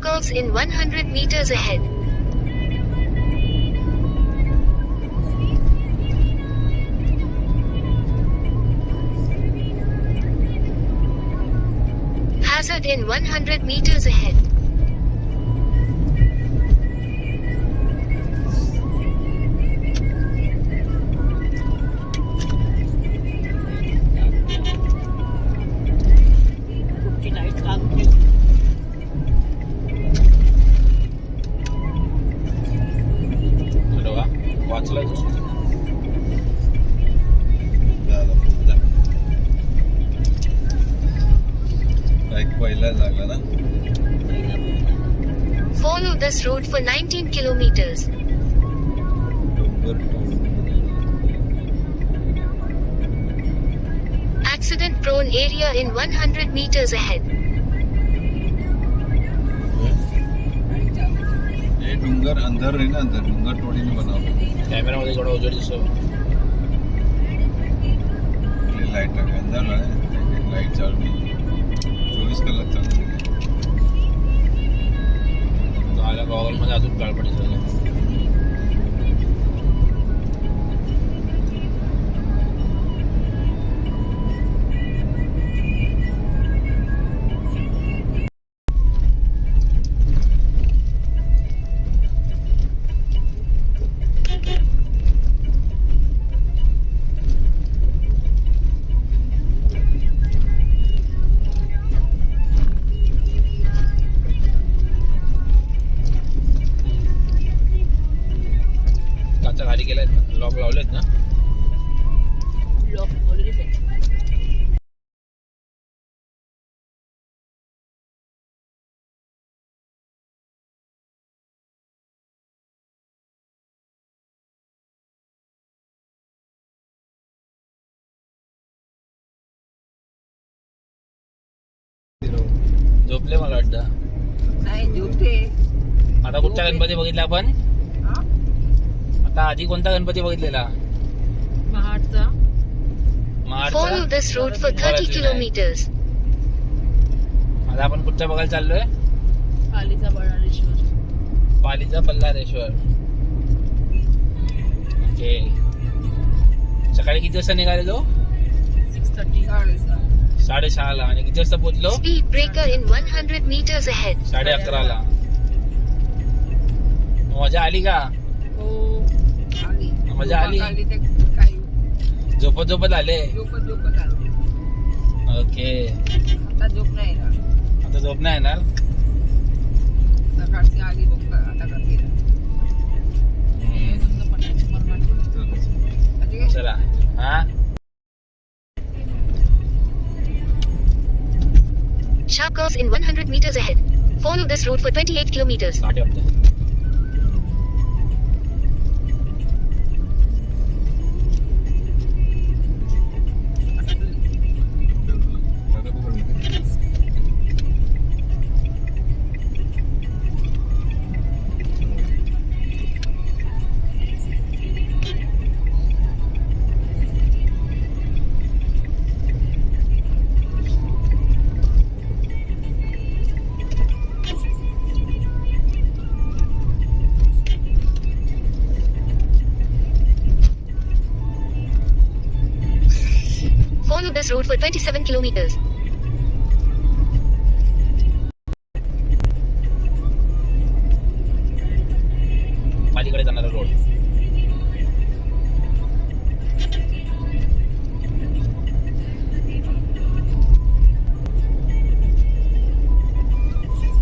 curves in 100 meters ahead. Hazard in 100 meters ahead. Follow this route for 19 kilometers. Accident prone area in 100 meters ahead. ये डूंगर अंदर है ना, अंदर डूंगर थोड़ी नहीं बना हुआ. कॅमेरा मध्ये थोडा उजेड दिसतो. लाइट आहे अंदर आहे, लाइट चालू नाही, 24 कलाक चालू आहे. आल्या गॉगल मध्ये अजून काळपट दिसत. खाली गेलाय, लॉक लावलेत ना. लॉक ऑलरेडी झोपले मला वाटतं. नाही झोपते. आता कुठचा गणपती बघितला आपण? आता आधी कोणता गणपती बघितलेला? महाडचा. Follow this route for 30 kilometers. आता आपण कुठचा बघायला चाललोय? पालीचा बल्लारेश्वर. पालीचा बल्लारेश्वर. ओके. सकाळी किती वाजता निघालेलो? 6:30. 6:30 ला. आणि किती वाजता पोहोचलो? Speed breaker in 100 meters ahead. 11:30 ला. मजा आली का? हो आली. मजा आली. ते काही झोपत झोपत आले. झोपत आली. ओके. आता झोप नाही येणार. आता झोप नाही येणार. सकाळची आली बघ आता कशी चला. हा Sharp curves in 100 meters ahead. Follow this route for 28 kilometers. आठ वाजता. Follow this route for 27 kilometers. पालीकडे जाणारा रोड.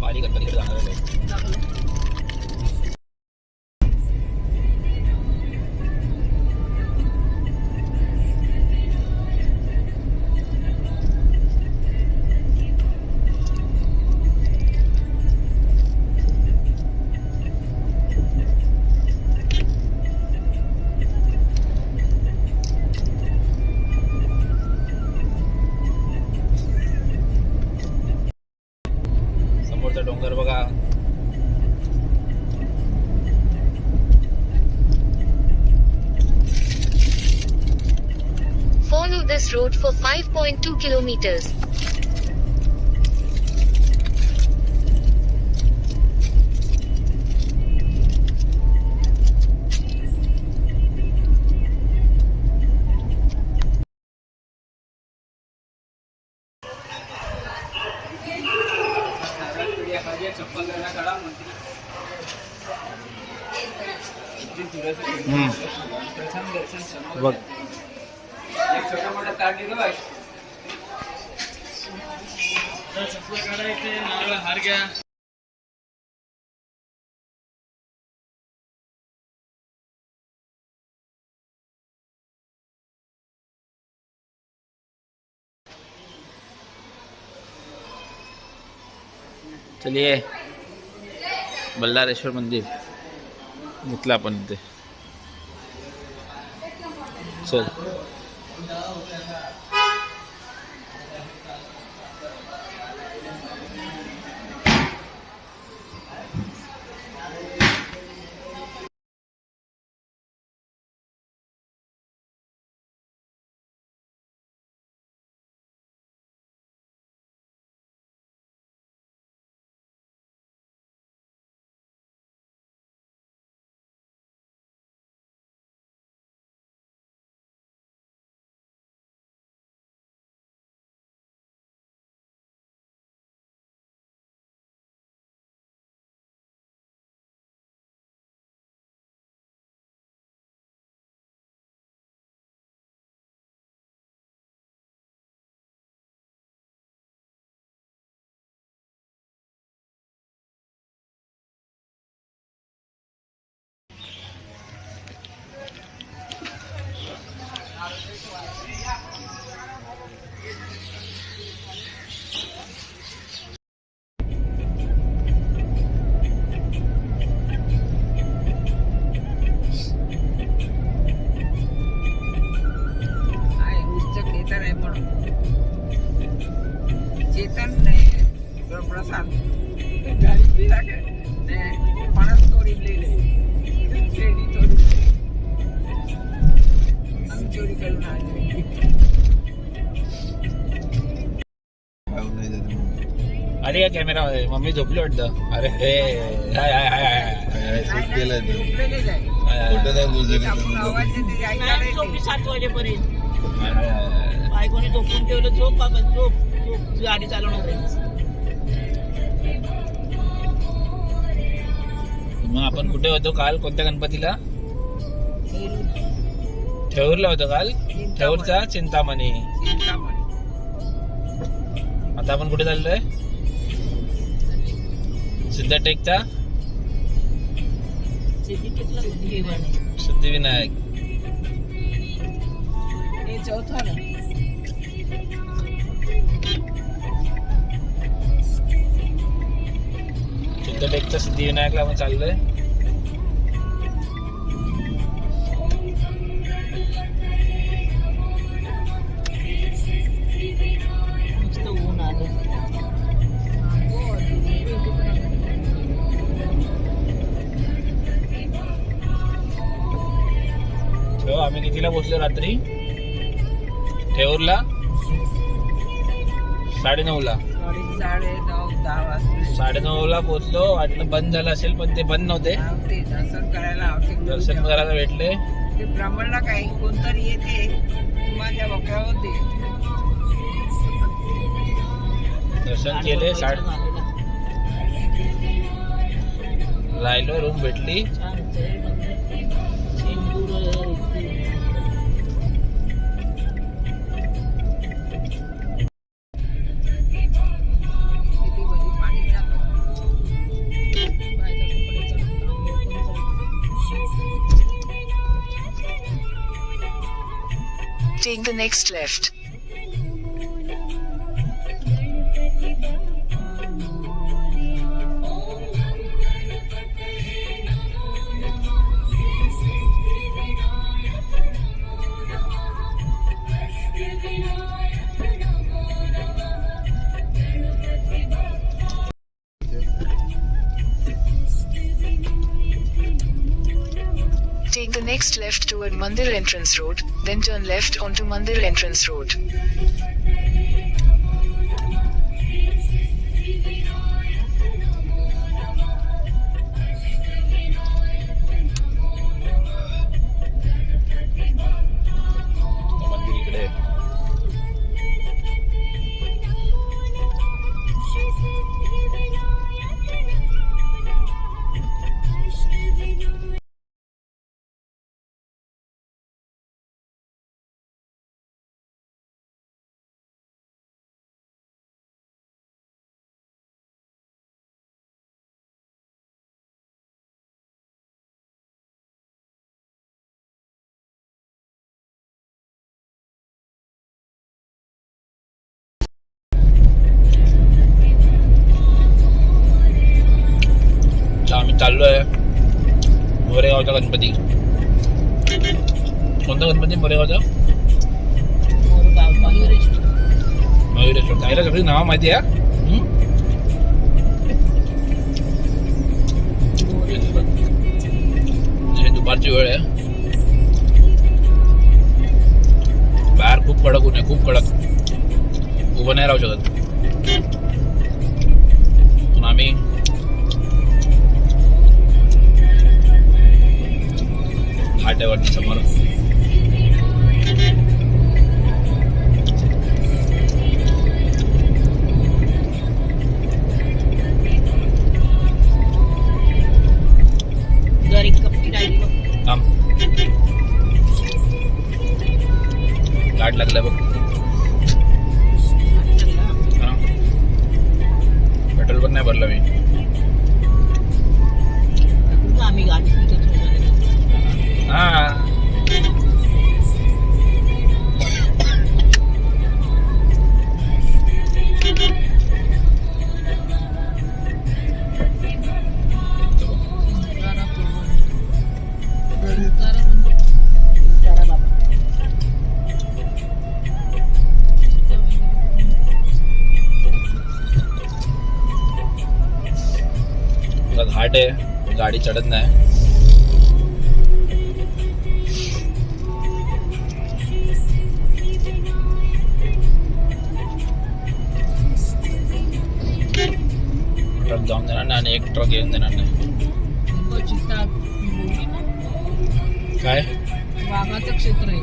पाली गणपतीकडे जाणारा रोड. डोंगर बघा. Follow this route for 5.2 kilometers. बघ हार घ्या. चलिए बल्लारेश्वर मंदिर घेतलं आपण इथे. चल आहे उच्च नेता आहे म्हणून चेतन नाही प्रसाद गाडी बी लागे ने फणस तोडी लेले शेडी तोडी आम्ही चोरी करून आणली. अरे या कॅमेरा मध्ये मम्मी झोपली वाटतं. अरे हे हाय हाय हाय हाय. शूट केलंय ते. झोपलेले जाय. फोटो नाही बोलू आपण आवाज देते ते ऐकायला येते. 7 वाजेपर्यंत बायकोने झोपून ठेवलं. झोप बाबा झोप झोप गाडी चालवणार आहे. मग आपण कुठे होतो काल? कोणत्या गणपतीला? ठेऊरला होतो काल. ठेऊरचा चिंतामणी. चिंतामणी. आता आपण कुठे चाललोय? सिद्धटेकचा सिद्धिविनायक. हे चौथा ना. सिद्धटेकच्या सिद्धिविनायकला आपण चाललोय. नुसतं ऊन आलं. आम्ही कितीला पोहोचलो रात्री ठेऊरला? 9:30ला. 9:30-10 वाजता 9:30ला पोहोचलो. वाटलं बंद झालं असेल पण ते बंद नव्हते. दर्शन करायला दर्शन करायला भेटले. ते ब्राह्मणला काही कोणतरी येते माझ्या बकऱ्यावर दे. दर्शन केले. राहिलो. रूम भेटली. Take the next left. Take the next left toward Mandir Entrance Road, then turn left onto Mandir Entrance Road. मंदिर इकडे. आम्ही चाललोय मोरेगावचा गणपती. कोणता गणपती मोरेगावचा? मयुरेश्वर. ताईला सगळी नावं माहिती आहे. हे दुपारची वेळ आहे. बाहेर खूप कडक ऊन आहे, खूप कडक. उभं नाही राहू शकत. पण आम्ही घाट्यावरती समोर जर एक कपटी राहिली बघ. थांब. गाठ लागलाय बघ. हा. पेट्रोल पण नाही भरलं मी. आम्ही गाडी तिथेच वगैरे. हा. जरा बाबा. घाट आहे, गाडी चढत नाही. ट्रक जाऊन देणार नाही आणि एक ट्रक येऊन देणार नाही. काय? वाघाचं क्षेत्र आहे.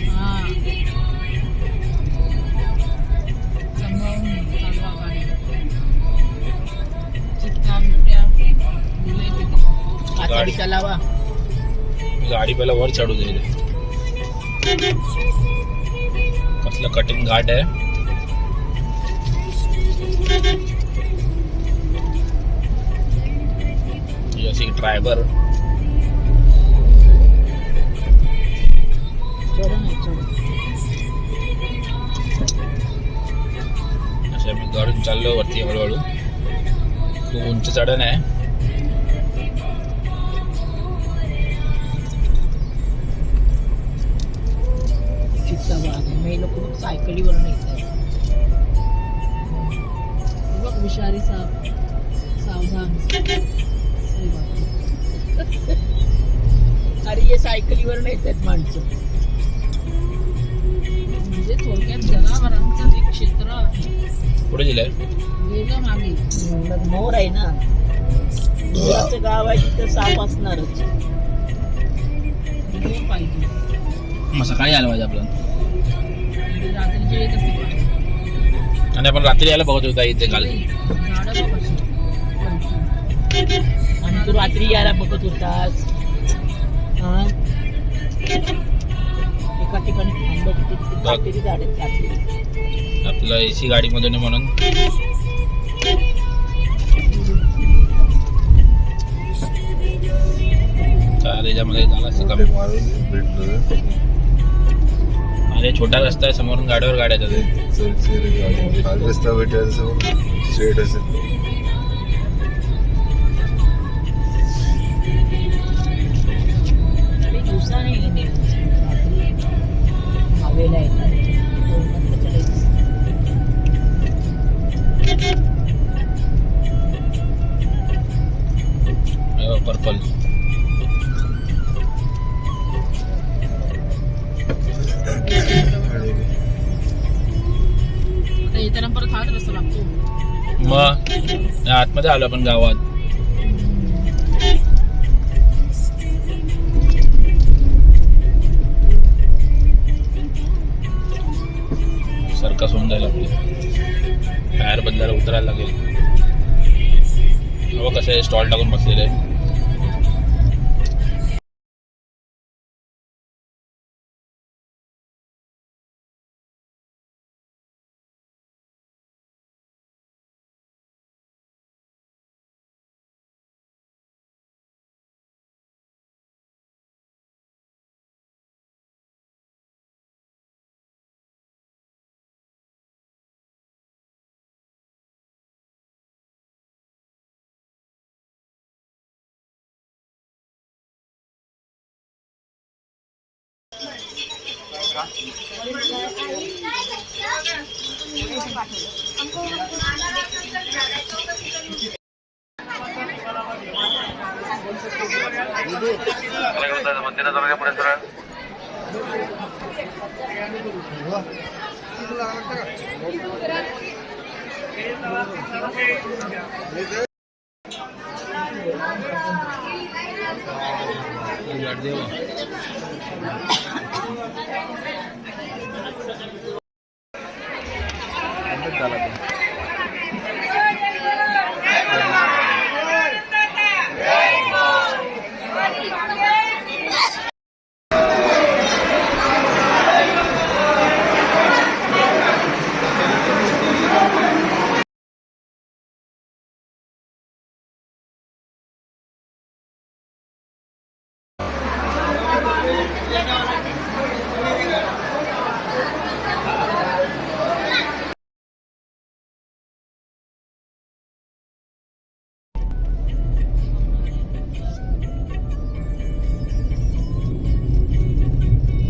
हा. सांभाळून चालवा गाडी. चित्ता बिट्ट्या दिलंय तिथे. गाडी चालावा. गाडी पहिला वर चढू दे. कसलं कटिंग घाट आहे. ही अशी ड्रायव्हर असे आम्ही गडून चाललो वरती हळूहळू. खूप उंच चढण आहे. चित्ता बाग आहे. मी लोक बघ सायकलीवर येतात. बघ विषारी साप. सावधान. अरे बापरे. अरे हे सायकलीवर येतात माणसं. म्हणजे थोडक्यात जनावरांचं हे क्षेत्र पुढे दिलंय. वेगळं मागे. मोर आहे ना. मोराचं गाव आहे तिथं साप असणारच. मोर पाहिजे. मग सकाळी आलं पाहिजे आपलं. रात्रीचे येत असते पाहिजे. आणि आपण रात्री यायला बघत होता इथे काल. झाडं बघ अशी. आणि तू रात्री यायला बघत होतास. हा? एका ठिकाणी थांबत होती. काटेरी झाड आहेत, काटेरी. आपलं एसी गाडीमधून आहे म्हणून. चालेल, याच्यामध्ये झालं असतं कमी. मारून भेटलो अरे छोटा रस्ता आहे, समोरून गाडीवर गाड्या येतात. खाली रस्ता भेटायला स्ट्रेट असेल. दिवसा नाही रात्री हवेला येतात. पर्पल. येताना परत हाच रस्ता लागतो. मग आतमध्ये आलो आपण गावात. सर्कस होऊन जाईल आपली. टायर बदलायला उतरायला लागेल. कसं स्टॉल टाकून बसलेले.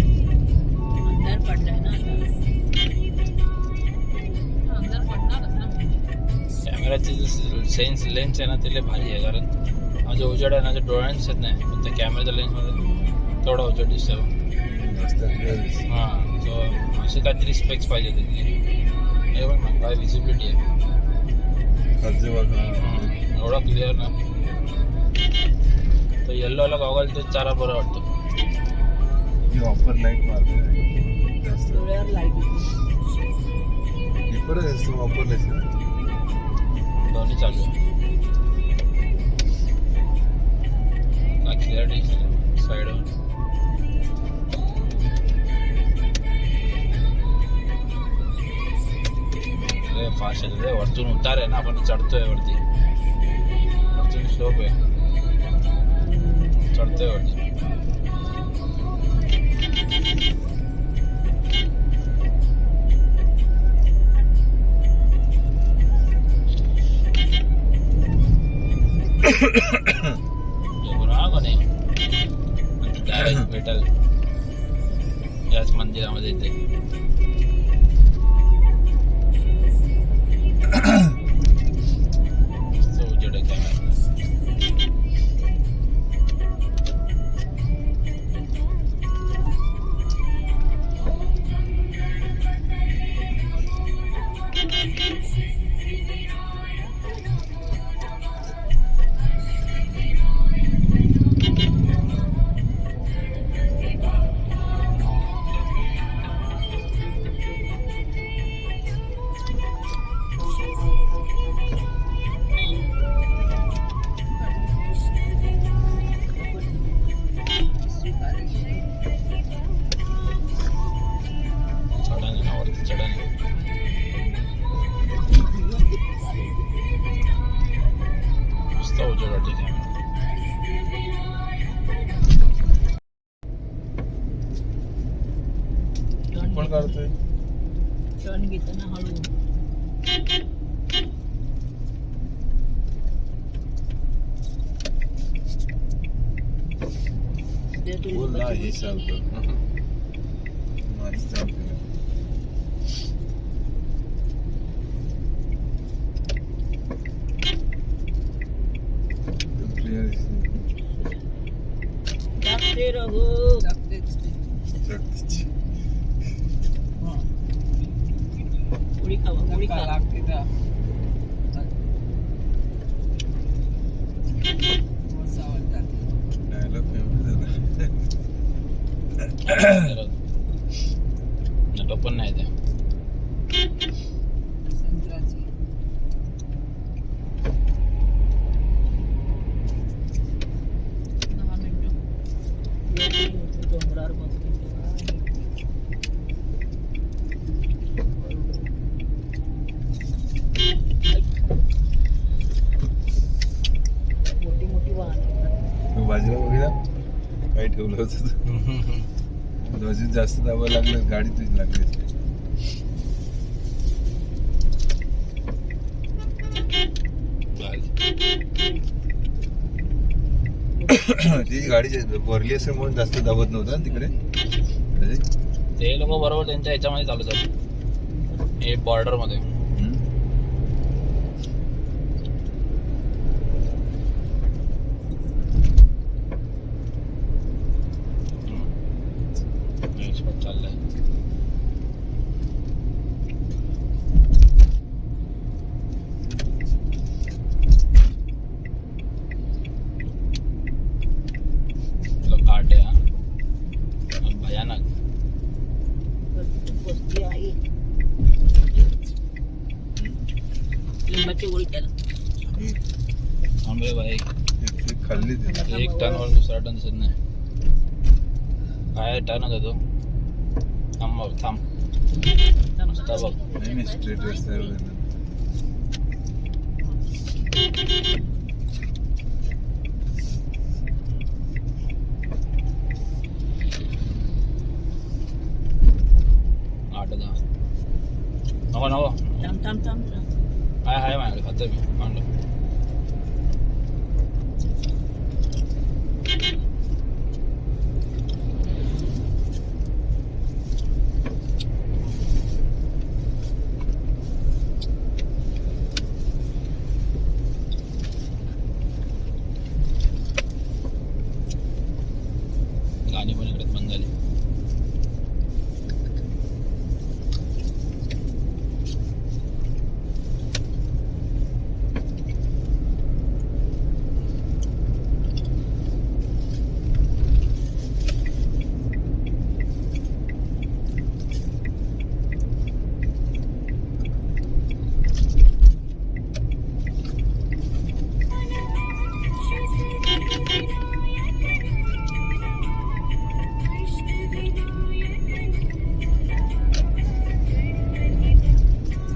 अंधार पडलाय ना आता. अंधार पडणारच ना. कॅमेराची सेन्स लेन्स आहे ना ते लय भारी आहे, कारण माझं उजेड आहे ना ते डोळ्यांना दिसत नाही, पण त्या कॅमेराच्या लेन्समध्ये तेवढा उजेड दिसतो. हां, सो असे काहीतरी स्पेक्स पाहिजे त्याची. हे बघ ना काय विजिबिलिटी आहे, एवढा क्लिअर ना. तर येल्लोला गॉगल ते चारा बरं वाटतं. ऑफर लाईट मारतो जास्त डोळ्यावर लाईट डिपर असतो वापरलेस ना. दोन्ही चालू आहे. काय क्लिअरिटी साईडवर. अरे फास्ट आहे रे, वरतून उतार आहे ना, आपण चढतोय वरती, वरतून स्लोप आहे, चढतोय वरती. कोणी डायरेक्ट भेटल याच मंदिरामध्ये येते. उजेड आहे कॅमेरा. पण करतोय टर्न घेताना हळू. बोल ना हे चालतं माझी चालतं. जागते रहो. जागतेच ते. पोळी खावा, पोळी धक्का खा. लागते तर. मस्त आवडतात. डायलॉग फेमस झाला. नेटवर्क पण नाही ते. संत्र्याची. डोंगरावर बसली मोठी मोठी वाहन. बाजूला बघितला काय ठेवलं होतं अजून जास्त दाबायला लागलं, गाडी तुझी लागली. ती गाडी भरली असेल म्हणून जास्त दाबत नव्हतं ना तिकडे. ते लोक बरोबर त्यांच्या ह्याच्यामध्ये चालवतात हे बॉर्डर मध्ये. एक्सपर्ट चाललंय. घाट आहे हा भयानक. वस्ती आहे लिंबाची गोळी त्याला. थांबे भाई खाल्ली ते. एक टन वर दुसरा टन दिसत नाही. काय टन होता तो. थांब बघ थांब मस्त बघ. नाही स्ट्रेट रस्त्यावर नको नको थांब थांब थांब थांब. हाय माझ्याकडे खातं मी मांडलं. गाणी पण इकडे बंद झाली.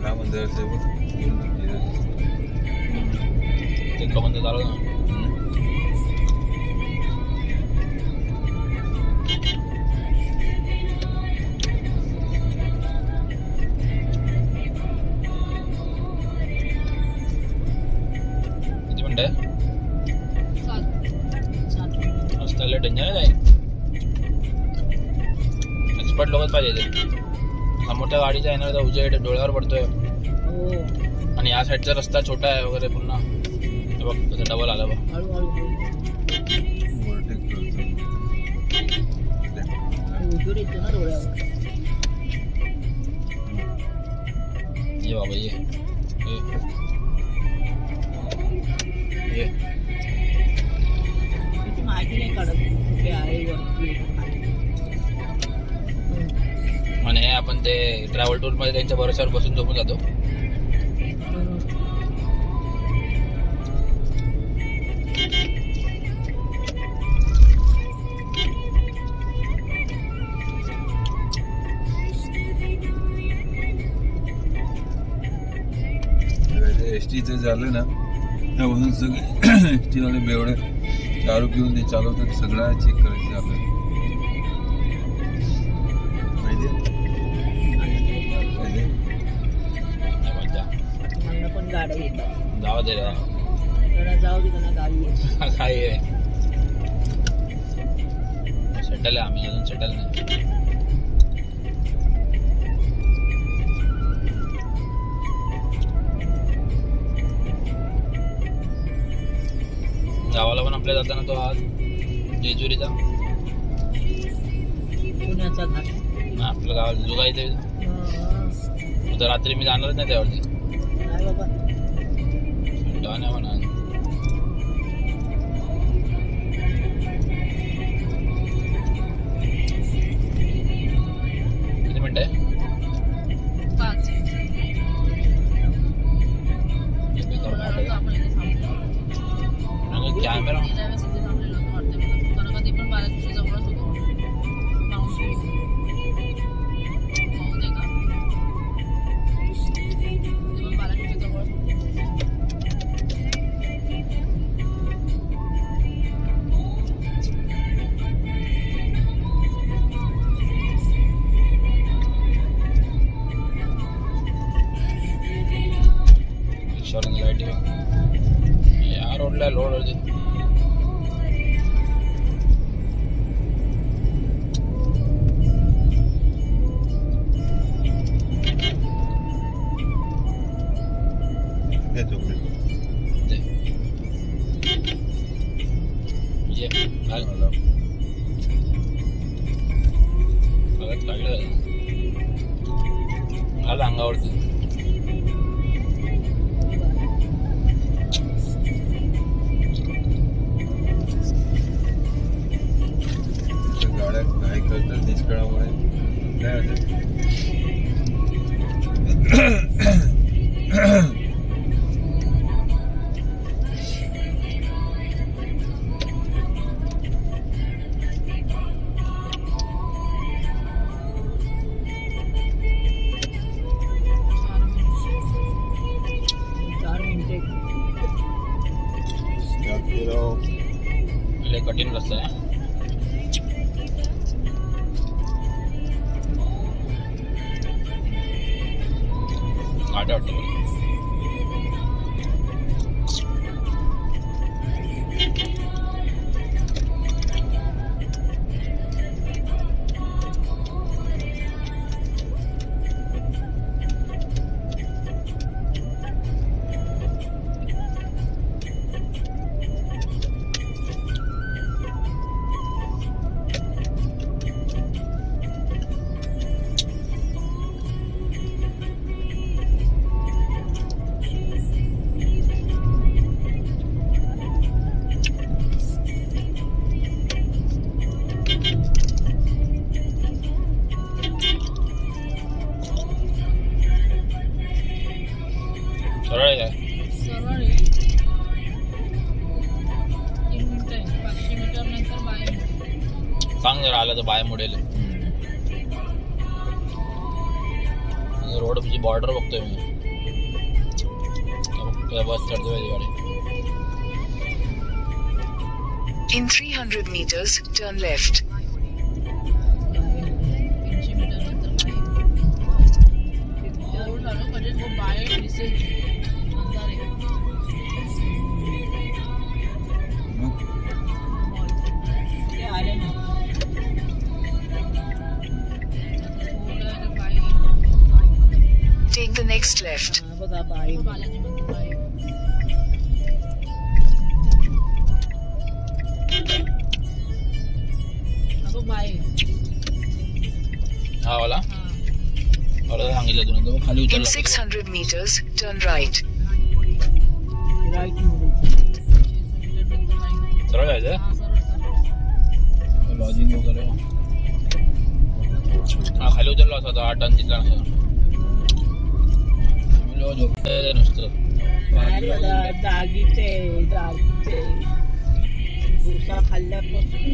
काय म्हणतात ते बघ. ते बंद झालं ना. किती मिनिट आहे. मस्त टेन्शन आहे. एक्सपर्ट लोकच पाहिजे ते. समोरच्या गाडीच्या येणार तर उजेड डोळ्यावर पडतोय हो आणि या साईडचा रस्ता छोटा आहे वगैरे पुन्हा. हे बघ तसं डबल आलं बघ. हळूहळू ओव्हरटेक करतो. उजेड येतो ना डोळ्यावर. ये बाबा ये ये त्याची माहिती नाही काढत कुठे आहे वरती. म्हणे आपण ते ट्रॅव्हल टूर मध्ये त्यांच्या भरोश्यावर बसून झोपून जातो. एसटीचं झालं ना त्यापासून सगळे एसटी वाले बेवडे दारू पिऊन ते चालवतात. सगळं चेक करायचं आपल्याला मला पण गाड्या येतात. जाऊ दे रे. जरा जाऊ दे त्यांना गाडी येते. काय आहे सेटल आहे. आम्ही अजून सेटल नाही. गावाला पण आपल्या जाताना तो आज जेजुरीचा पुण्याचा घाट. ना आपल्या गावाला जुगा इथे उद्या रात्री मी जाणारच नाही त्यावरती. नाही बाबा नाही म्हणा. किती मिनिट आहे. कॅमेरा लाईट या रोडला लोड होते. पाहिजे घाल मला सगळ्यात काढलं घाल अंगावरती त्या गाड्या काय करतात निष्काळामुळे काय होतं लय कठीण रस्ता आहे गाड्या वाटतं मला. सरळ आहे काय सरळ आहे 3 मिनिटं आहे 500 मीटर नंतर बाहेर सांग जरा आलं तर बाय मोडेल रोडची बॉर्डर बघतोय मी बस चढतोय गाडी In 300 meters, turn left. 300 metre नंतर बाहेर रोड झालं म्हणजे तो बाहेर दिसेल अंधार आहे मग ते आले ना थोडं बाहेर Take the next left. बघा बाहेर बालाजी मंदिर बाहेर अगं बाहेर हा वाला हां बरं सांगितलं तुला तो खाली In उतरला 600 meters, turn right. राईट मध्ये 600 मीटर नंतर राईट सरळ जायचं हां सरळ लॉजिंग वगैरे हा खाली उतरला असा तो 8 टन तिथला असं झोपतंय नुसतं जागीचे भुसा खाल्ल्यापासून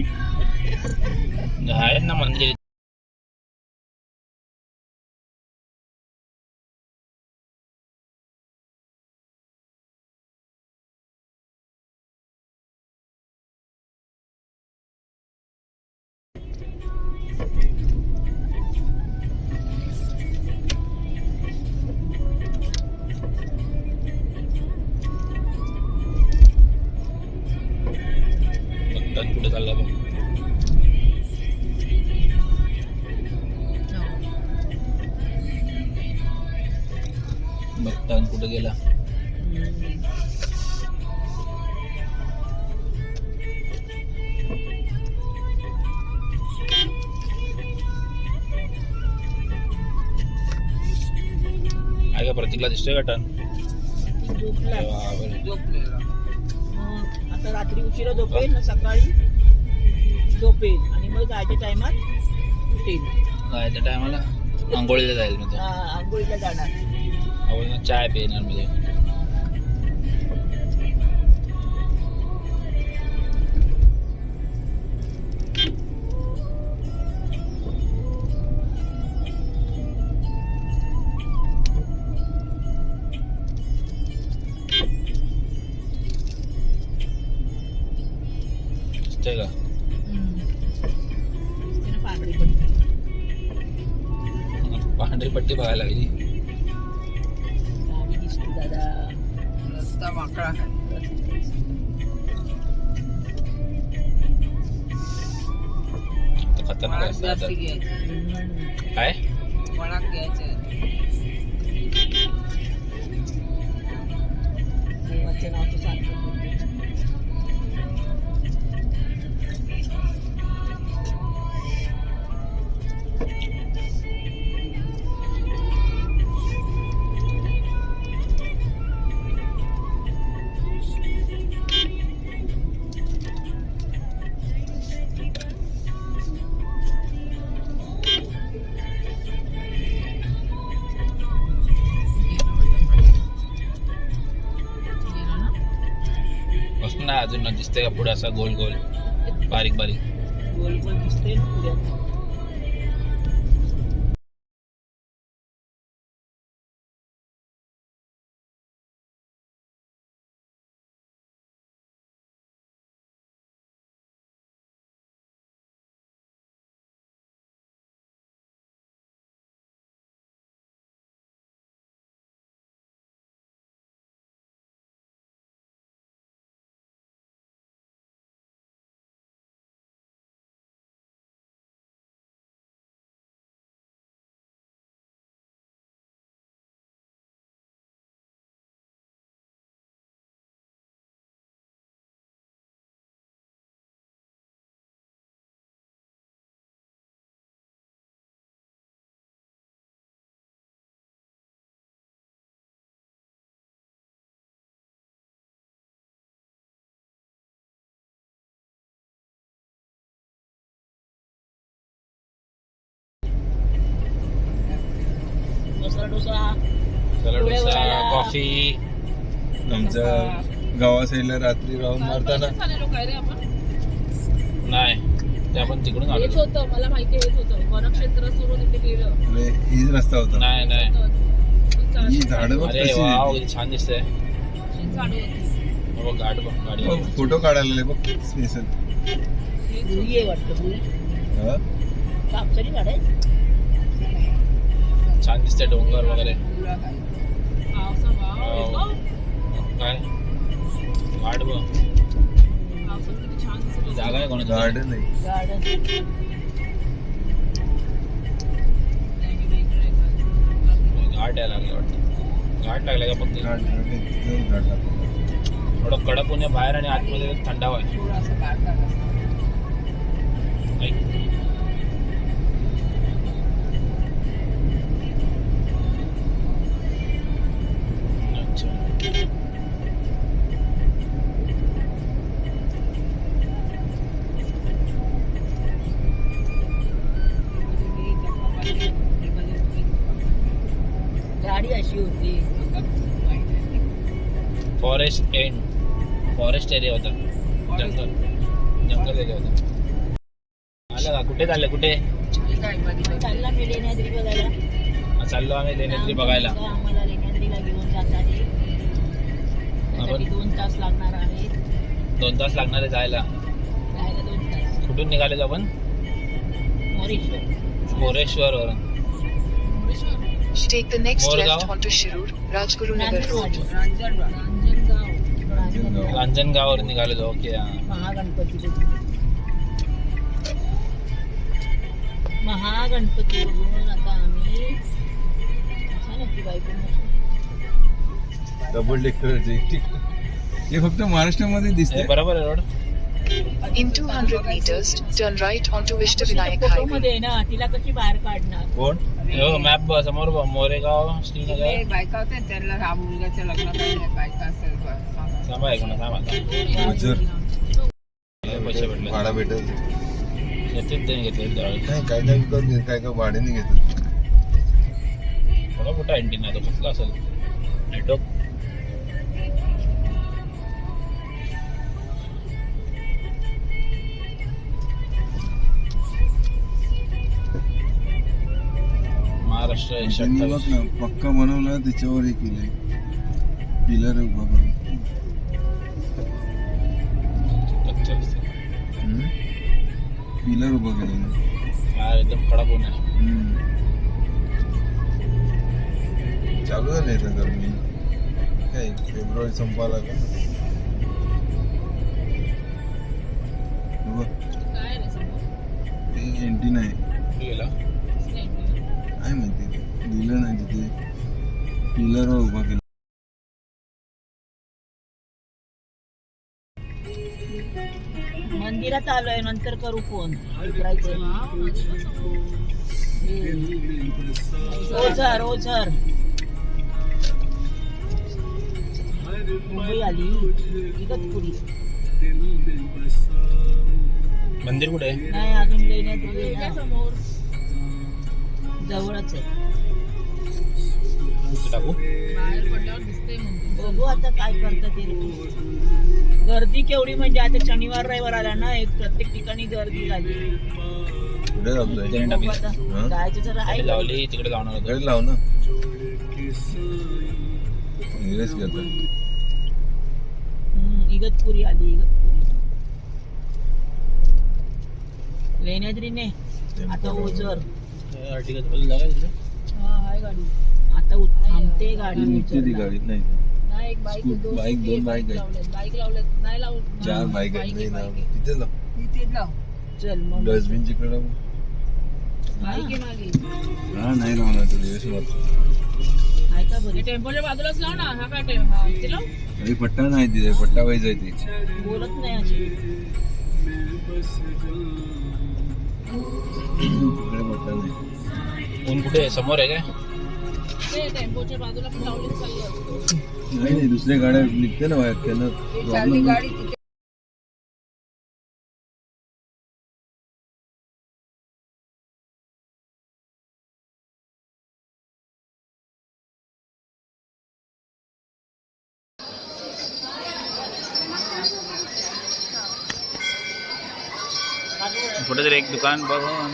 आहेत ना मंदिर टन कुठे चालला बघ टन कुठे गेला आहे का प्रतीकला दिसतोय का टन झोपला बापरे. झोपलेला आता रात्री उशिरा झोपेल ना सकाळी झोपेल आणि मग जायच्या टायमात उठेल जायच्या टायमाला आंघोळीला जाईल म्हणजे आंघोळीला जाणार आवडीनं चाय पिणार म्हणजे दिसतंय का पांढरी पट्टी पांढरी पट्टी बघायला लागली गाडी दिसते दादा रस्ता वाकडा आहे आता खतरनाक वळात रस्ता जास्त आता. घ्यायचं काय वळात घ्यायचं देवाच्या नावाचं सांगतो नाही अजून दिसते का पुढे असा गोल गोल बारीक बारीक. गोल गोल दिसते ना पुढ्यात. मसाला डोसा. सलाड पुढे डोसा वळायला. कॉफी. आमच्या गावा साईडला रात्री राऊंड मारताना नाही ते आपण तिकडून आलो. हेच होतं मला माहिती हेच होतं वनक्षेत्र सुरू तिथे गेलं अरे हीच रस्ता होता. नाही नाही ही झाडं बघ अरे कशी वाव आहेत. किती छान दिसतंय. झाडं होती बघ गाड बघ गाडी बघ, फोटो काढायला बघ स्पेशल. रुई आहे वाटतं. रुई हा कापसाची झाड आहे. छान दिसतंय डोंगर वगैरे. पावसा वाव. वाव काय गाड बघ पावसात किती छान दिसत जागा आहे कोणाची. गार्डन आहे. गार्डन. घाट यायला लागले वाटतं. घाट लागलाय का फक्त गार्डन थोडं कडक ऊन आहे बाहेर आणि आतमध्ये थंडावा आहे. थोडासा काढतात ऐक. अच्छा. गाडी अशी होती. फॉरेस्ट एंड फॉरेस्ट एरिया होता. जंगल जंगल एरिया होता. आलं का कुठे चालले कुठे चालला मी लेण्याद्री बघायला. चाललो आम्ही लेण्याद्री बघायला. आम्हाला लेण्याद्रीला घेऊन जात आहे. त्यासाठी 2 तास लागणार आहे. 2 तास लागणार आहे जायला. जायला 2 तास. कुठून निघाले आपण. मोरेश्वर. मोरेश्वर वरून. Take the next Morgaon. left onto Shirur, Rajgurunagar Road. Ranjangaon रांजणगाववरून निघालेलो. ओके महागणपती महागणपती बघून आता आम्ही छान होती बायको. डबल डेकरचे हे फक्त महाराष्ट्रामध्ये दिसते. बरोबर आहे road. In 200 meters, turn right onto Vishtavinayak photo Highway. मध्ये ना तिला कशी बाहेर काढणार. कोण हो मॅप बघ समोर बघ. मोरेगाव श्रीनगर. ते बायका होते त्यांना हा मुलगाच्या लग्नात बायका असेल थांबा ऐक ना थांबा. गुजर पैसे भेटले. भाडा भेटेल. घेतलेत त्यांनी घेतले त्यावेळेस. नाही काय काय विकत घेत काय काय भाड्याने घेतात. थोडा मोठा अँटिना तो कसला असेल नेटवर्क. महाराष्ट्र त्यांनी बघ 128. ना पक्का बनवला त्याच्यावर हे केलंय पिलर उभा करून. पिलर उभा केलेलं. हा एकदम कडक ऊन आहे. चालू झालं आहे गरमी. काय फेब्रुवारी संपायला का. काय रे समोर ते एंटीना आहे. गेला. काय माहिती दिलं नाही तिथे पिलरवर उभा केलं. मंदिरात आलोय नंतर करू फोन. उतरायचं. ओझर ओझर मुंबई आली. इगतपुरी मंदिर कुठे आहे. नाही अजून लेण्यात समोर जवळच आहे. इथे टाकू बाहेर पडल्यावर दिसतंय म्हणतो. बघू आता काय करतात ते लोक. गर्दी केवढी म्हणजे आता शनिवार रविवार आला ना एक प्रत्येक ठिकाणी गर्दी झाली. पुढे लावतोय इथे बघू टाकली. आता जायचं जरा आहे. इकडे लावली तिकडे लावणार होतं. घरी लाव ना इंग्लिश घेतो इगतपुरी आली इगतपुरी. लेण्याद्रीने आता ओझर. अर्टिगा चालू झाला तिथे. हा आहे गाडी. आता थांबते गाडी निघते ती ओझरला. गाडी नाही नाही एक बाईक स्कूट- दोन बाईक, दोन बाईक आहे. लावलेत. बाईक लावलेत नाही लावत. चार बाईक आहेत नाही ना तिथे लाव तिथे लाव. चल मग डस्टबिन जिकडे लाव. बाईक आहे मागे. हा नाही लावणार तो दिवस वाटतो आहे का हे बरी टेम्पोच्या बाजूलाच लाव ना. हा काय टेम्पो हा इथे लाव. अरे पट्टा नाही तिथे पट्टा वाईज आहे ती बोलत नाही अशी. तिकडे पट्टा नाही ऊन कुठे आहे? समोर आहे काय? ते टेम्पोच्या बाजूला पण लावलेत चाललं. नाही दुसऱ्या गाड्या निघते ना बाहेर त्यांना चालली प्रॉब्लेम गाडी तिथे कुठे तरी एक दुकान बघून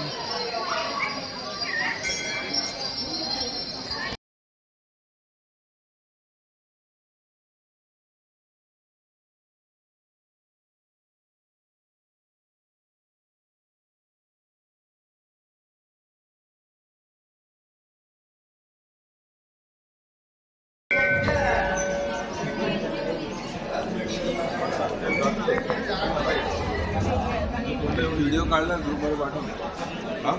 व्हिडिओ काढला ग्रुपवर पाठव हा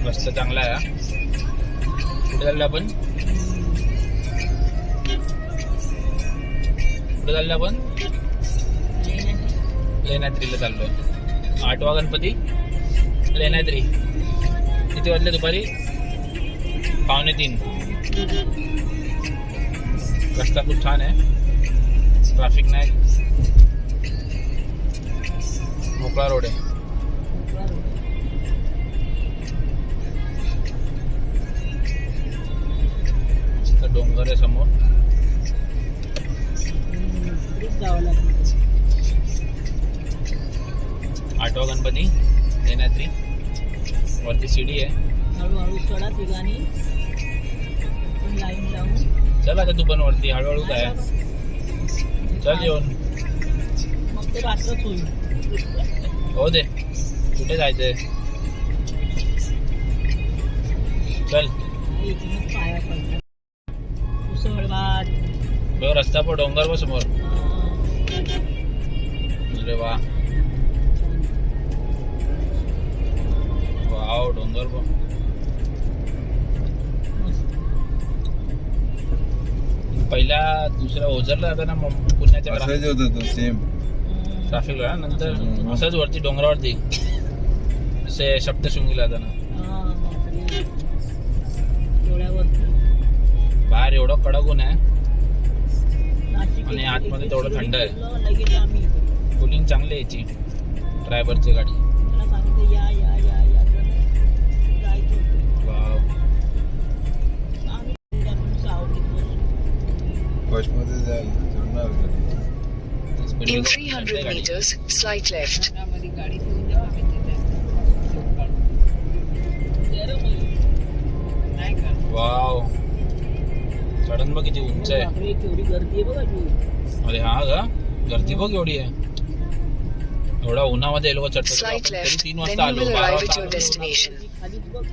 रस्ता चांगला आहे हा. कुठे चाललो आपण? कुठे चाललो आपण? लेण्याद्रीला चाललोय. आठवा गणपती लेण्याद्री. किती वाजले दुपारी? 2:45. रस्ता खूप छान आहे. ट्रॅफिक नाही. मोकळा रोड आहे. डोंगर आहे समोर. जावं लागेल. 8वा गणपती लेण्याद्री. वरती सीडी आहे. हळूहळू चढा तिघांनी पण लाईन लावून. चल आता तू पण वरती हळूहळू काय. चल येऊन मग ते रात्रच होईल. हो दे. कुठे जायचंय? चल. इथूनच पाया पडतात. उसळ भात. बघ रस्ता पण डोंगर बघ समोर. अरे वा वाव डोंगर बघ. पहिला दुसऱ्या ओझरला जाताना पुण्याच्या असायच होतं तो सेम ट्रॅफिकला. नंतर असंच वरती डोंगरावरती असे सप्तशृंगीला जाताना. बाहेर एवढं कडक ऊन आहे आणि आतमध्ये तेवढं थंड आहे. लगेच आम्ही कूलिंग चांगली आहे याची ड्रायव्हरची गाडी. मला सांगितलं या या या या जायचं होतं. वाव. आम्ही आपण सावलीत बसू. फर्स्ट मध्ये जायला चढणार गाडी. In 300 meters, slight left. मध्ये गाडी ठेवून द्यावा मी तिथे. गरम आहे. नाही का वाव. चढण बघ किती उंच आहे. बापरे, केवढी गर्दी आहे बघा तू. अरे हा का गर्दी बघ एवढी आहे. एवढा उन्हामध्ये लोक चढतात. Slight तरी left, 3 then वाजता you आलो. will 12 arrive at वाजता your आलो. destination. खालीच बघ.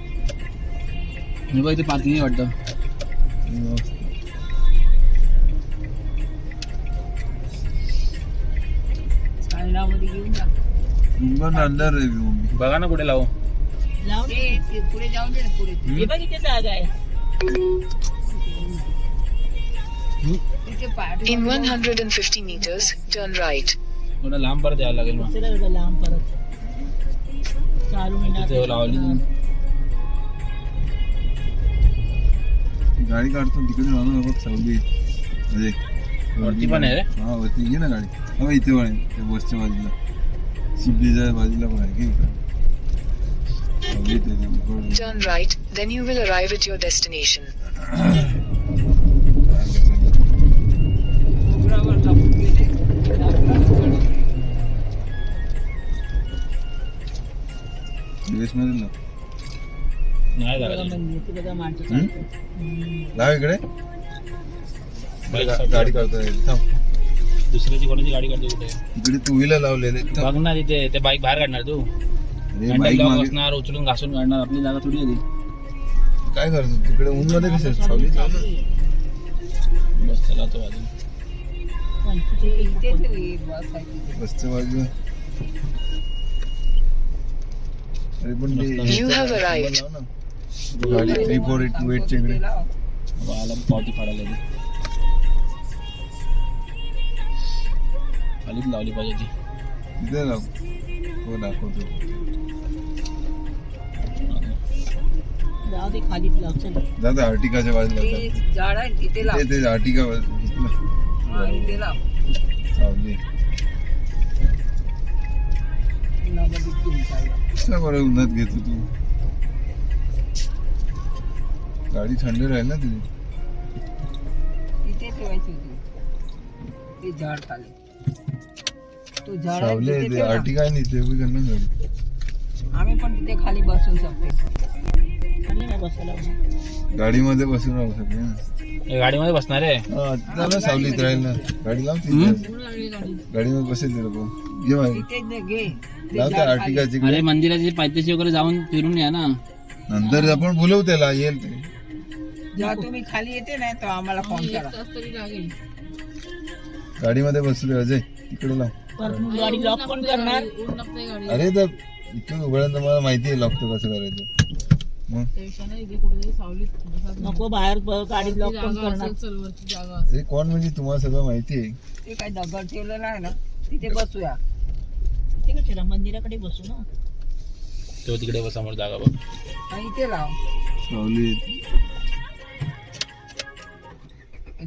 हे बघ इथे पार्किंग वाटतं. सायलामध्ये सावली घेऊन जा. पण अंदर आहे मम्मी. बघा ना कुठे लावू. लावून ते पुढे जाऊन दे ना पुढे. हे बघ इथे जागा आहे. तिथे पाठी In 150 meters, turn right. थोडं लांब परत यावं लागेल मग. चला एवढं लांब परत चालू तिथे लावली गाडी काढतो तिकडे जाऊ ना बघ सावली. अरे वरती पण आहे रे. हा वरती घे ना गाडी. हा इथे पण आहे त्या बसच्या बाजूला. शिपलीच्या बाजूला पण आहे की सावली ते नेमकं. Turn right, then you will arrive at your destination. डोंगरावर लपून गेले. दिवस मध्ये लाव. नाही बघा जागा मंदिर तिथे बघा माणसं हम्म? चालतात. लाव इकडे. बाईक गाडी काढतोय थांब. दुसऱ्याची कोणाची गाडी काढतो कुठे. इकडे टू व्हीलर लावलेले. बघ ना तिथे ते बाईक बाहेर काढणार तू. अरे हँडल बाईक लावून मागे बसणार, उचलून घासून काढणार. आपली जागा थोडी आहे ती. काय करतो तिकडे ऊन मध्ये कसं सावली लाव ना. बस चला तो बाजूला. इथे ठेव ही बस आहे तिथे. बसच्या बाजूला. अरे पण ते You have arrived. लाव ना. गाडी 3482 च्या इकडे. ते लाव. आला पावती फाडायला ती. खालीच लावली पाहिजे ती. तिथे लाव. हो दाखवतो. जाऊ दे खालीच लाव चल. दादा आर्टिकाच्या बाजूला ते जा. झाड आहे तिथे लाव. ते आर्टिका हा, इथे लाव. सावली. उन्हामध्ये घेऊन चालला. कसं बरं उन्हात घेतो तू. गाडी थंड राहील ना तुझी. इथे ठेवायची होती. ते झाड खाली. तो झाड आहे सावली तिथे आहे ते ठेव ना. आर्टिका आहे नाही ते उभी करणार गाडी. आम्ही पण तिथे खाली बसून शकतो. खाली नाही बसायला मग. गाडीमध्ये बसून राहू सगळे ना. हे गाडीमध्ये बसणार आहे. हा तिथं ना सावलीत राहील ना. गाडी लाव तिथे. गाडीमध्ये बसेल ते लोक. घे बाई. तिथे घे. ते लाव झाड त्या खाली. आर्टिकाची अरे मंदिराची पायथ्याशी वगैरे जाऊन फिरून या ना. नंतर आपण बोलवू त्याला येईल ते. जेव्हा तुम्ही खाली येते ना तर आम्हाला फोन करा. तरी लागेल. गाडीमध्ये बसले अजय तिकडे लाव. परत मग गाडी लॉक पण करणार. ऊन लागतंय गाडी. अरे तर इथून उघड्यानंतर मला माहिती आहे लॉकचं कसं करायचं. मग त्यापेक्षा इथे कुठेतरी सावलीत बसा. नको बाहेर गाडी लॉक पण जागा करणार. असेल, चलवरची जागा असेल. अरे कोण म्हणजे तुम्हाला सगळं माहिती आहे. ते काय दगड ठेवलेला आहे ना तिथे बसूया. ते कशाला मंदिराकडे बसू ना. तो तिकडे बस समोर जागा बघ. आणि इथे लाव. सावली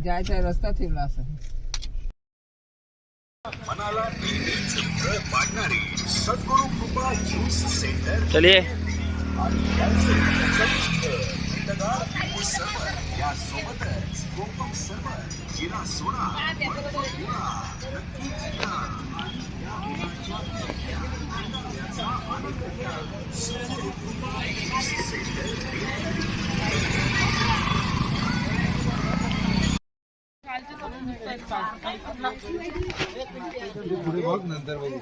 जायचा रस्ता ठेवला असं. चलिए. पुढे बघ नंतर बघू.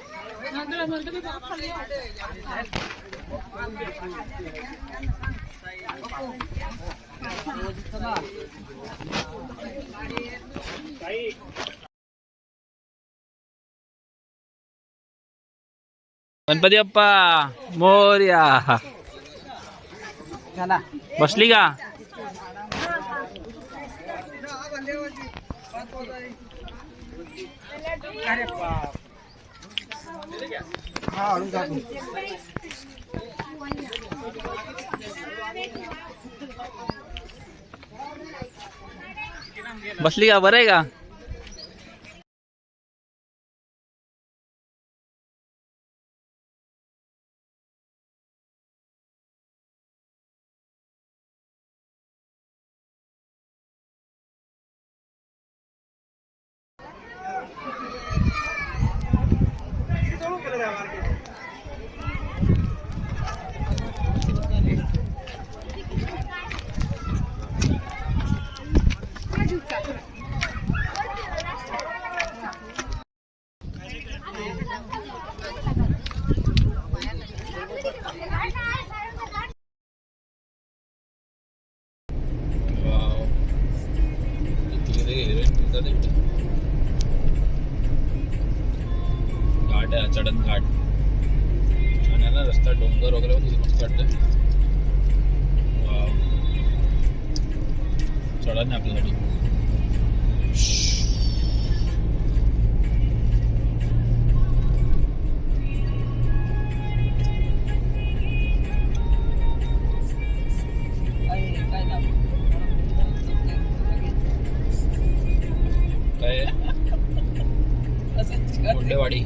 गणपती बाप्पा मोरया. चला. बसली का. अरे बाप. हा हळू जातो. बसली का. बरं आहे का. गाड्या चढण घाट छान आहे ना रस्ता, डोंगर वगैरे पण मस्त वाटतं. वाव. चढण आहे आपल्यासाठी. काय नाव? काय आहे? असंच कर. मुंडेवाडी.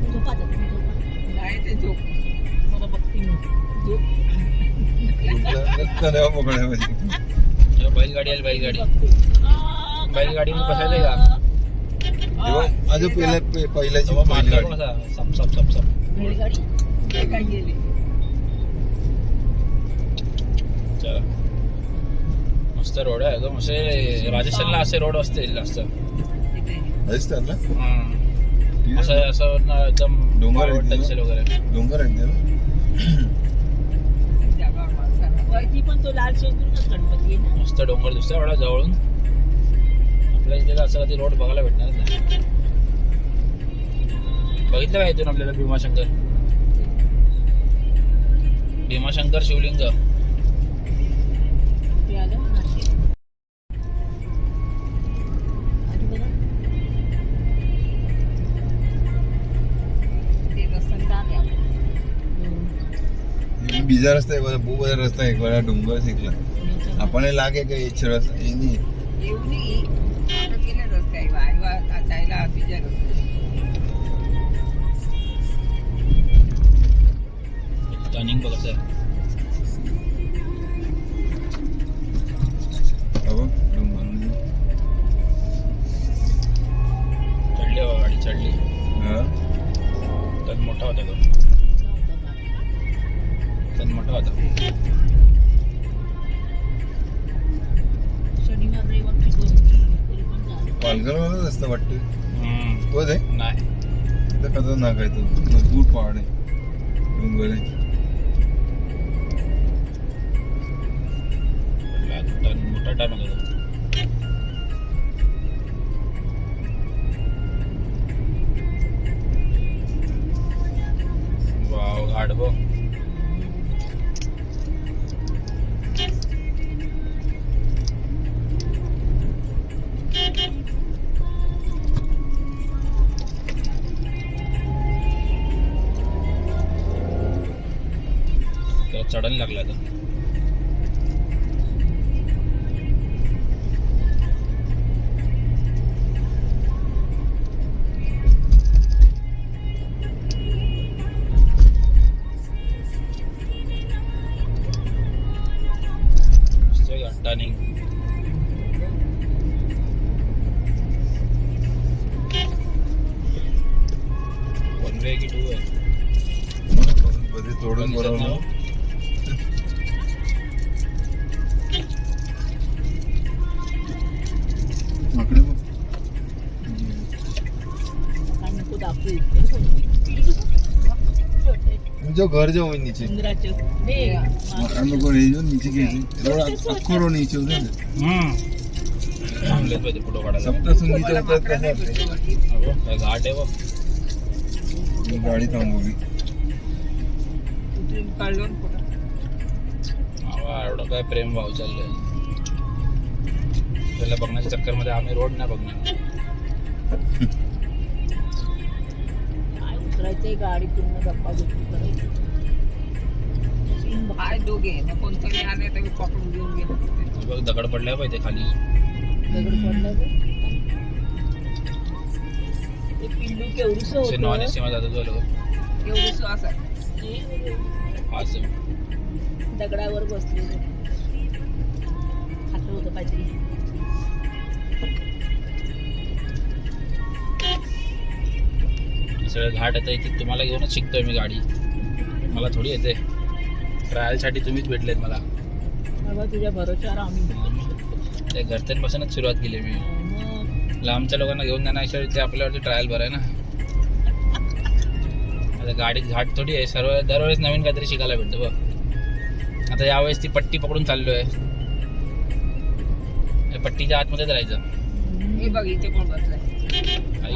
झोपा आता, तुम्ही झोपा. नाही ते झोप मला बघते मी. झोप मोकळ्यामध्ये बैलगाडी आली, बैलगाडी. बघते. बैलगाडीमध्ये बसायचंय का? अजून पहिल्याची तेव्हा पहिली मारतो गाडी. कसा सप सप सप सप. बैलगाडी. ते काय गेले चला मस्त रोड आहे एकदम. असे राजस्थानला असे रोड असतील जास्त. तिथे आहेच त्यांना असं असं ना एकदम डोंगर आहे टक्सेल वगैरे. डोंगर आहे ना. जागा माणसाला वरती पण तो लाल शेंदूरच गणपती आहे ना. मस्त डोंगर दिसतोय एवढा जवळून. आपल्या इथे असं कधी रोड बघायला भेटणार नाही. बघितलं काय इथून आपल्याला भीमाशंकर? भीमाशंकर शिवलिंग. ते आलं नाशिक. आणि बघा ते रस्ता आहे બીજા રસ્તે બહુ બધા રસ્તા એક વાર ડુંગર શીખલા આપણને લાગે કે એ જ રસ્તા એ નહીં. येऊ नये आता गेले रस्ते आहे वायवा जायला बीजा रस्ते टर्निंग बघायचं आहे. હવે ડુંગર चढली बाबा गाडी, चढली. હા तन मोठा होता तो. तन मोठा होता. शनिवार रविवारची गर्दी तरी पण झालं. पालघरवालाच रस्ता वाटतं. तोच आहे. नाही तिथं खतरनाक आहे तो. मजबूत पहाड आहे, डोंगर आहे. टन मोठा टन होता तो. वाव घाट बघ. चढण लागला तो. टर्निंग वन वे की टू वे बधी तोडून बरोबर माकडे बघ. काय नको दाखवू. जो घर जो હોય નીચે इंद्राचं ने આ લોકો રહી જો નીચે કે રોડ આખો રોડ નીચે ઉતરે ને चांगले पाहिजे फोटो काढायला. सप्तशृंगीच्या उतरत कसं असते हो, काय घाट आहे बघ. ही गाडी थांबवली. उतरून काढलो फोटो आवा, एवढं काय प्रेम भाव चाललंय. त्याला बघण्याच्या चक्करमध्ये आम्ही रोड नाही बघणार. काय उतरायचंय गाडी पूर्ण गप्पा गोष्टी करायची. हाय दोघे ना कोणतरी आले तर पकडून घेऊन गेलो तिथे. बघ दगड पडलाय पाहिजे खाली. दगड पडला ते. ते पिल्लू केवढूसं असे नॉन होतं. एसी मध्ये जातो लोक. एवढं श्वास आहे असं दगडावर बसलेलं खातं होतं काहीतरी. सगळं घाट येतं इथे. तुम्हाला घेऊनच शिकतोय मी गाडी. मला थोडी येते. ट्रायलसाठी तुम्हीच भेटलेत मला. बाबा तुझ्या भरोश्यावर आम्ही. त्या घरच्यांपासूनच सुरुवात केली मी. मग लांबच्या लोकांना घेऊन जाण्यापेक्षा ते आपल्यावरती ट्रायल बरं आहे ना. आता गाडीत घाट थोडी आहे. सर्व दरवेळेस नवीन काहीतरी शिकायला भेटतं बघ. आता यावेळेस ती पट्टी पकडून चाललोय. त्या पट्टीच्या आतमध्येच राहायचं. हे बघ इथे कोण बसलाय आई.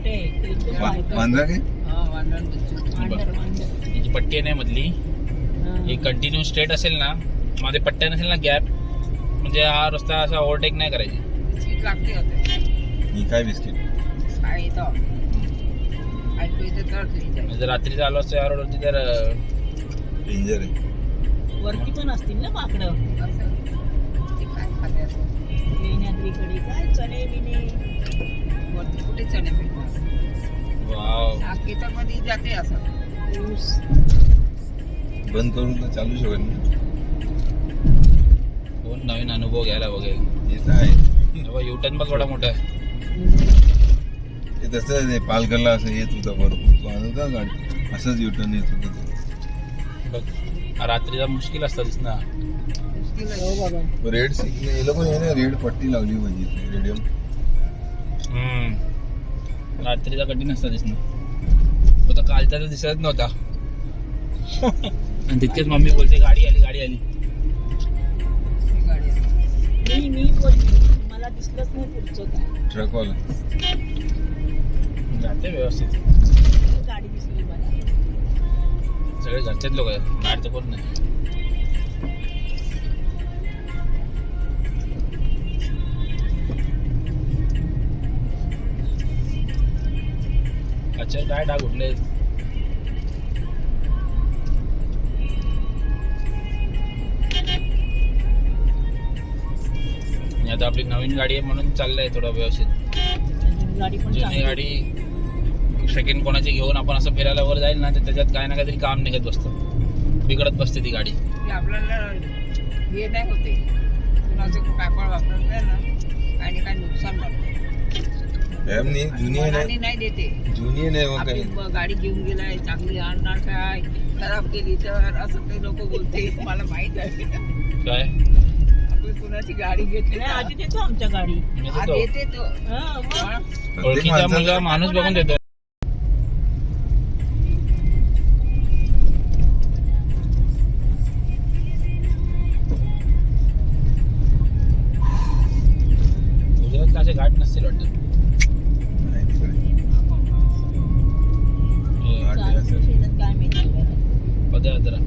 मोठे आहे ते एकदम बारीक. वांद्रा काय हा वांदण बच्चू वांडर, वांडर. ही जी पट्टी आहे ना मधली हा. ही कंटिन्यू स्ट्रेट असेल ना, मध्ये पट्ट्या नसेल ना गॅप, म्हणजे हा रस्ता असा ओव्हरटेक नाही करायची. बिस्किट लागते होते ही काय बिस्किट काय येतं ऐकू येतं तर फ्रीज आहे म्हणजे जर रात्री आलो असतो या रोडवरती तर डेंजर आहे. वरती पण असतील ना माकडं असं ते काय खाते असं लेण्याद्रीकडे काय चणे बिणे. वरती कुठे चणे भेटणार वाव. खेतरमध्ये जाते असं ऊस. बंद करून तर चालू शकत नाही. कोण नवीन अनुभव घ्यायला बघेल. येत आहे युटर्न पण थोडा मोठा आहे. ते तसं आहे, पालघरला असं येत होतं भरपूर तो आणत होता गाडी असंच युटर्न येत होतं ते. बघ रात्रीचा मुश्किल असता दिसणार. मुश्किल हो आहे बाबा. रेड सिग्नल हे लोक आहे ना रेड पट्टी लावली पाहिजे रेडियम. रात्रीचा कठीण असता दिसणार. तो तर कालचा तर दिसत नव्हता. आणि तितकेच मम्मी बोलते गाडी आली गाडी आली. ही गाडी आहे. मी बोलली मला दिसलंच नाही पुढचं काय ट्रकवाला जाते व्यवस्थित. गाडी दिसली मला. सगळे घरचेच लोक आहेत, बाहेर तर कोण नाही. अच्छा काय डाग उठले. आणि आता आपली नवीन गाडी आहे म्हणून चाललंय थोडं व्यवस्थित. आणि गाडी पण जुनी चांगली. गाडी सेकंड कोणाची घेऊन आपण असं फिरायला वर जाईल ना, तर त्याच्यात काय ना काहीतरी काम निघत बसतं, बिघडत बसते ती गाडी. की आपल्याला हे नाही होते कुणाचं कापड वापरत नाही ना काही ना काही नुकसान लागतं जुनी आहे मनाने ना नाही देते जुनी नाही मग आपली काही गाडी घेऊन गेलाय चांगली आणणार काय खराब केली तर असं ते लोक बोलते मला माहित आहे काय आपण कुणाची गाडी घेतली नाही, ना, आधी देतो आमच्या गाडी. मी हा देतो. देते तो हा, मग. हा. प्रत्येक ओळखीचा मुलगा माणसाला माणूस बघून देतो. गुजरातला असे घाट नसतील वाटतं. नाही तिकडे. हे घाट आहे चालतं असं. शेतात काय माहिती बरं. पदयात्रा.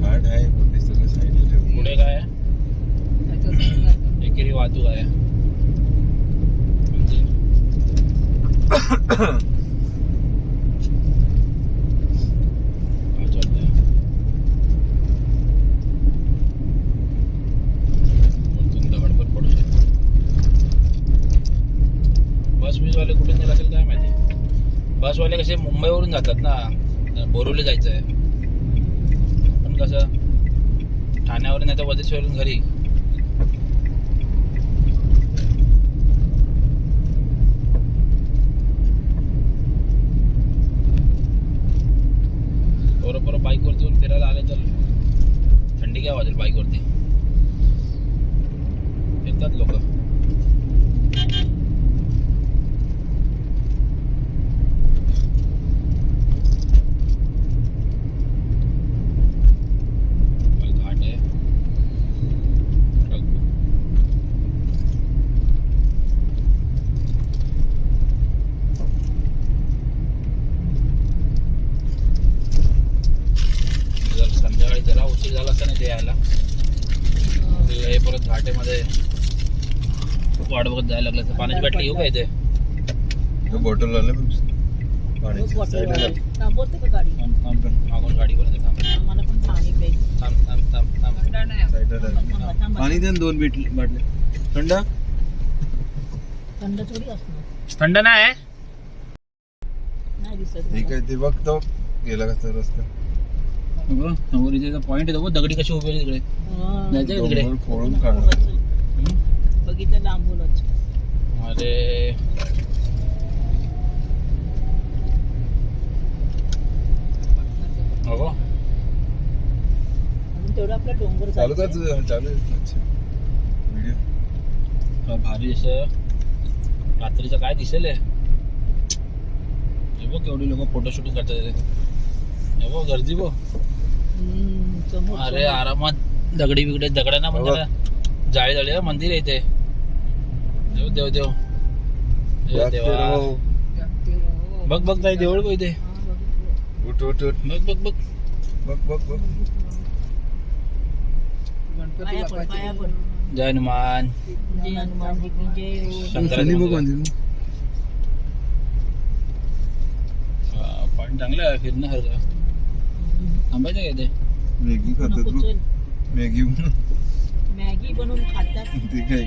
घाट आहे पण ते सगळं साईडला ठेवून. पुढे काय आहे? त्याच्यासंग एकेरी वाहतूक आहे. म्हणजे आज वाटतंय. वरतून दगड पण पडू शकतो. बसवाले कुठून गेला असेल काय माहिती. बसवाले कसे मुंबईवरून जातात ना, बोरिवली जायचं आहे. पण कसं ठाण्यावरून नाही तर वदेश्वरून घरी. बरोबर बाईकवरती येऊन फिरायला आले तर थंडी काय वाजेल बाईकवरती. येतात लोक. घाट आहे. जर संध्याकाळी जरा उशीर झाला असता नाही ते यायला, तर हे परत घाटेमध्ये वाट बघत जायला लागलं. तर पाण्याची बाटली येऊ काय ते तो बॉटल आलं पाण्याची बॉटल साईडला वाला. थांबवते का गाडी? मागून गाडीपर्यंत थांब आम्हाला पण पाणी प्यायचं. थांब थांब थांब थांब. थंड नाही साईडला थांबा, थांबा. पाणी द्या ना 2 बाटले थंड. थंड थोडी असणार. थंड नाही नाही दिसत ठीक मला. आहे ते बघतो गेला कसा रस्ता. समोर इथे पॉईंट आहे. दगडी कशी उभी आहे तिकडे. हा. जायचं का तिकडे? डोंगर फोडून काढणार. बघितलं लांबूनच. अरे हो अजून तेवढं आपला डोंगर चालू का जायचंय. तुझं? चालू आहे. अच्छा व्हिडिओ काय भारी असं रात्रीचं काय दिसेल हे. हे बघ केवढी लोक फोटो शूटिंग करतात इथे. हे बघ गर्दी बघ. समोर अरे आरामात दगडी बिगडे दगडांना म्हणजे ना जाळी जाळी मंदिर आहे इथे. देव देव देव देव देवा. बघ बघ ताई देऊळ बघ इथे. उठ उठ उठ. बघ बघ बघ. बघ बघ बघ. गणपती पाया पड, बाप्पाचे पाया पड. जय हनुमान. जय हनुमान जी की जय हो. शंकराचं मंदिर. पाणी चांगलं आहे फिरण्यासारखं. थांबायचं का इथे? मॅगी खातात नको बघ. चल. मॅगी मॅगी बनवून खातात. ते काय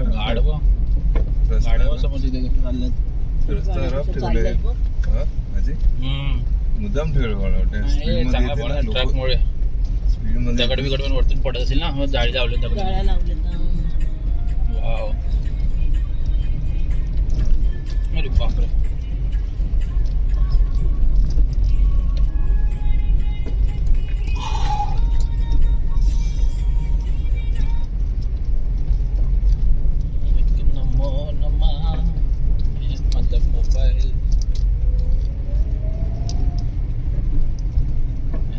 गाढवं गाढवं समज इथे कसं चाललं. रस्ता खराब ठेवले. चाललंय बघ. हा माझे मुद्दाम ठेवले मला वाटतं. स्पीड चांगला मध्ये पडला ट्रकमुळे. स्पीड मध्ये दगड बिगड पण वरतून पडत असेल ना. मग जाळी लावली दगड. जाळ्या लावले ना. वाव. अरे बापरे. नमो नमः. माझा मोबाईल.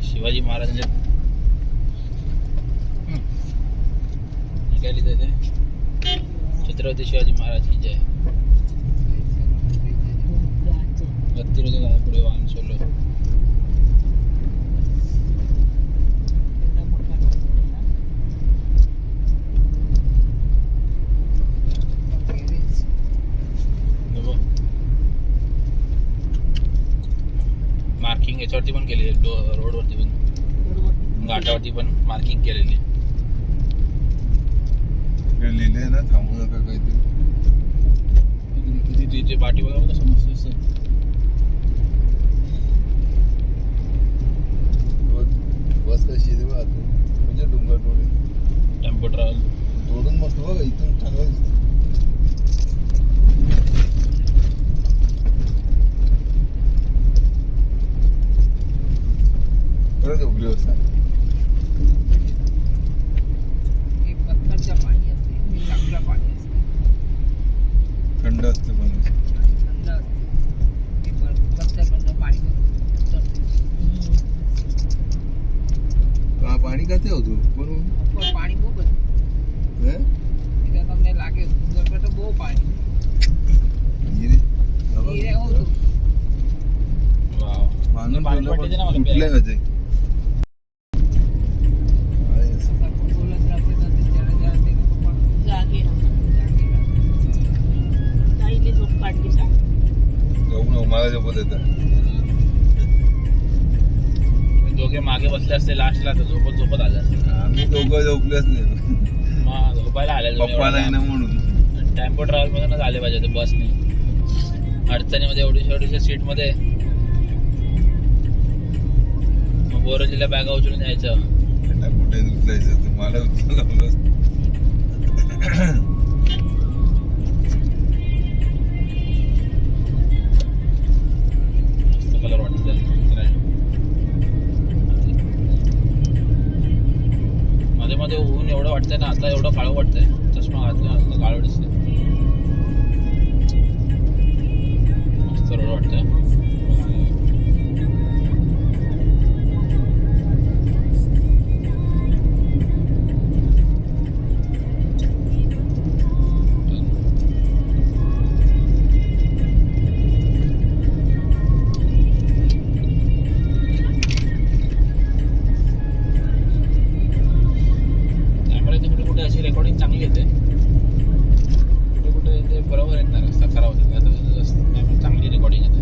शिवाजी महाराजांचे काय लिहिलं ते? छत्रपती शिवाजी महाराज की जय. गतिरोधक आहे पुढे वाहन सोडलं. एवढा मोठा मंदिर आहे ना. मार्किंग याच्यावरती पण केली रोडवरती पण रोडवरती. घाटावरती पण मार्किंग केलेली. लिहिले ना थांबू नका काहीतरी. तिथे पाठी बघा बघा समजतं असतं. बस कशी येते बघा तू म्हणजे डोंगर डोळे टेम्पो ट्रॅव्हल. तोडून मस्त बघा इथून चांगलं दिसतं. परत उघडी असतात. हे पत्थरचं पाणी असते, हे चांगलं पाणी असते, थंड असते पाणी. थंड असते. हे पत्थरमधलं पाणी उतरते. पाणी काथे होतो बरोबर. પણ પાણી બહુ બધું એટલે તમને લાગે ડુંગર પર તો બહુ પાણી ધીરે હોતું वाव. बांधून पाणी ठेवलं पट्टी दे ना पण मला कुठल्या प्यायला. अजय સરખું બોલત રાખે તો જરા જરા તે લોકો પણ जागे राहतात. જાગે ताईने झोप काढली सांग. जाऊ ना मला जपत येतात. दोघे मागे बसले असते लास्टला तर झोपत झोपत आले असते. आम्ही दोघं झोपलेच नाही. मग झोपायला आले पप्पा नाही ना म्हणून. टेम्पो ट्रॅव्हल मधूनच आले पाहिजे ते बसने. अडचणीमध्ये एवढीशा सीट मध्ये मग बोरजीला बॅगा उचलून यायचं. त्यांना कुठे उचलायचं तर मला उचललं. मस्त कलर वाटत. मध्ये मध्ये ऊन एवढं वाटतंय ना. आता एवढं काळं वाटतंय. चष्मा घातला काळं दिसतंय. मस्त रोड वाटतंय. कुठे अशी रेकॉर्डिंग चांगली येते. कुठे कुठे येते बरोबर येत नाही. रस्ता खराब होतो. चांगली रेकॉर्डिंग येते.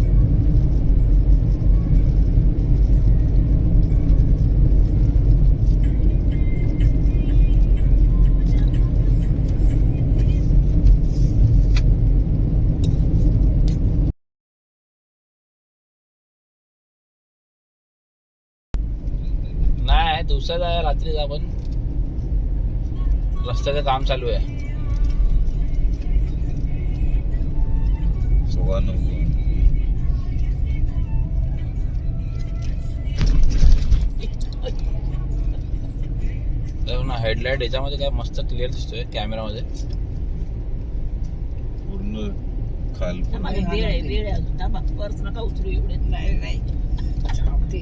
नाही दिवसा जाय रात्री जा पण रस्त्याचं काम चालू आहे. 9:15 हेडलाईट याच्यामध्ये काय मस्त क्लिअर दिसतोय कॅमेरामध्ये. पूर्ण खाल मागे वेळ आहे अजून. थांबा, पर्स नका उचलू एवढे. नाही चावते.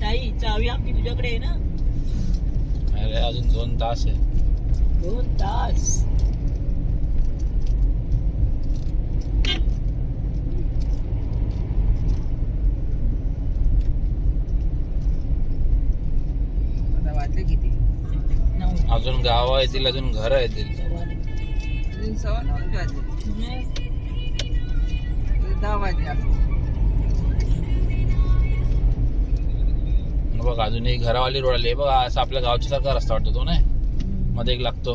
ताई चावी आमची तुझ्याकडे आहे ना. अरे अजून 2 तास आहे. 2 तास. आता वाजले किती? 9. अजून गावं येतील, अजून घरं येतील. अजून 9:15 वाजले. 10 वाजले असं. बघ अजून एक घरावाली रोड आली बघ. असं आपल्या गावच्या सारखा रस्ता वाटतो तो नाही, मध्ये एक लागतो.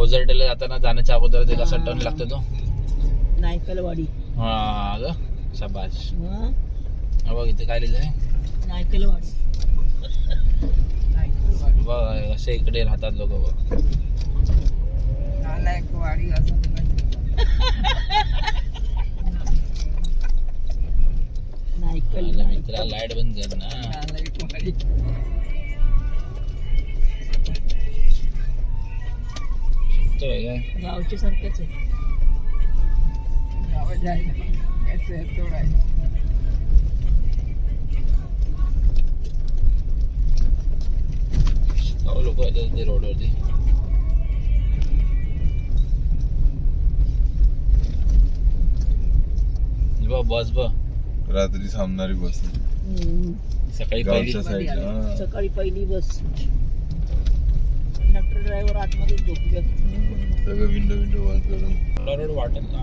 ओझरडेला जाताना जाण्याच्या अगोदर ते कसा टर्न लागतो तो. नायकलवाडी. हा ग शाबाश. हं? हा बघ इथे काय लिहिलंय नायकलवाडी. नायकलवाडी. बघ असे इकडे राहतात लोक बघ. नालायकवाडी असं नायकल. मित्रा लाईट बंद कर ना. नालायकवाडी. तो आहे काय गावच्या सारखंच आहे. आवाज आहे ना. कसं आहे तेवढं आहे. लोक येतात ते रोडवरती. बस बघ रात्री थांबणारी बस सकाळी पहिली. गावच्या साईडला. सकाळी पहिली बस. कंडक्टर ड्रायव्हर आतमध्ये झोपले. सगळं विंडो बंद करून. रोड वाटेल ना.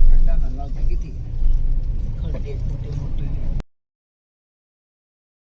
खड्डा घालला होता किती? खड्डे मोठे मोठे.